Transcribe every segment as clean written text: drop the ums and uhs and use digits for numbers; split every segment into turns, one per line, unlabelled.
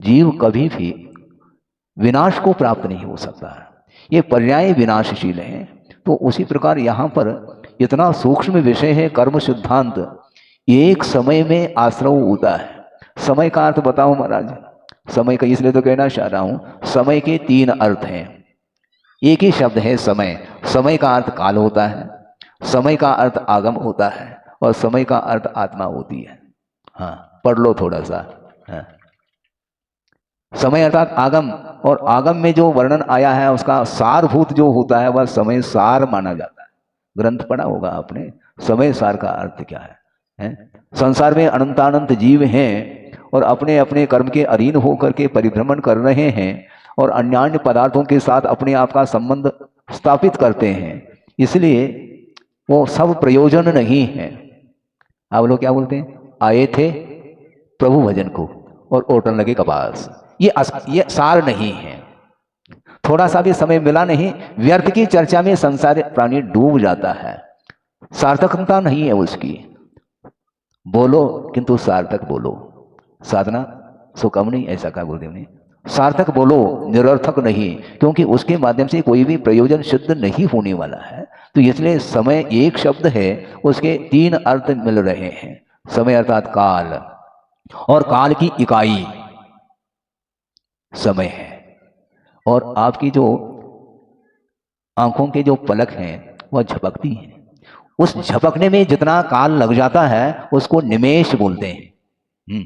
जीव कभी भी विनाश को प्राप्त नहीं हो सकता है, ये पर्याय विनाशशील है। तो उसी प्रकार यहाँ पर इतना सूक्ष्म विषय है कर्म सिद्धांत, एक समय में आश्रव होता है। समय का अर्थ बताओ महाराज। समय का इसलिए तो कहना चाह रहा हूं, समय के 3 अर्थ हैं। एक ही शब्द है समय। समय का अर्थ काल होता है, समय का अर्थ आगम होता है, और समय का अर्थ आत्मा होती है। हाँ, पढ़ लो थोड़ा सा। हाँ। समय अर्थात आगम, और आगम में जो वर्णन आया है उसका सारभूत जो होता है वह समय सार माना जाता है। ग्रंथ पढ़ा होगा आपने, समय सार का अर्थ क्या है? संसार में अनंतानंत जीव हैं और अपने अपने कर्म के अधीन होकर के परिभ्रमण कर रहे हैं और अन्यान्य पदार्थों के साथ अपने आप का संबंध स्थापित करते हैं, इसलिए वो सब प्रयोजन नहीं है। आप लोग क्या बोलते हैं? आए थे प्रभु भजन को और ओटन लगे कपास, ये सार नहीं है। थोड़ा सा भी समय मिला नहीं, व्यर्थ की चर्चा में संसार प्राणी डूब जाता है, सार्थकता नहीं है उसकी। बोलो किंतु सार्थक बोलो, साधना सुकम नहीं, ऐसा कहा गुरुदेव ने। सार्थक बोलो, निरर्थक नहीं, क्योंकि उसके माध्यम से कोई भी प्रयोजन सिद्ध नहीं होने वाला है। तो इसलिए समय एक शब्द है, उसके 3 अर्थ मिल रहे हैं। समय अर्थात काल, और काल की इकाई समय है। और आपकी जो आंखों के जो पलक हैं वह झपकती हैं, उस झपकने में जितना काल लग जाता है उसको निमेष बोलते हैं।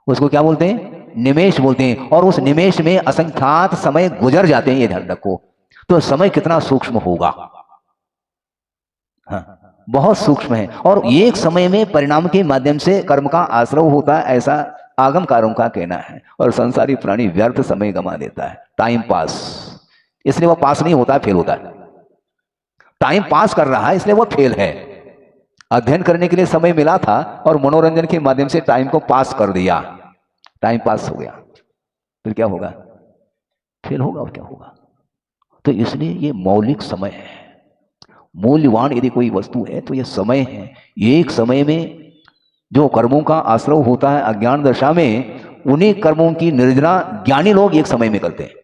उसको क्या बोलते हैं? निमेष बोलते हैं। और उस निमेष में असंख्यात समय गुजर जाते हैं, ये ध्यान रखो। तो समय कितना सूक्ष्म होगा। हाँ, बहुत सूक्ष्म है। और एक समय में परिणाम के माध्यम से कर्म का आश्रव होता है, ऐसा आगमकारों का कहना है। और संसारी प्राणी व्यर्थ समय गंवा देता है, टाइम पास। इसलिए वह पास नहीं होता है, फेल होता है। टाइम पास कर रहा है इसलिए वह फेल है। अध्ययन करने के लिए समय मिला था और मनोरंजन के माध्यम से टाइम को पास कर दिया, टाइम पास हो गया, फिर क्या होगा? फेल होगा। और क्या होगा? तो इसलिए ये मौलिक समय है। मूल्यवान यदि कोई वस्तु है तो यह समय है। एक समय में जो कर्मों का आश्रव होता है अज्ञान दशा में, उन्हीं कर्मों की निर्जना ज्ञानी लोग एक समय में करते हैं।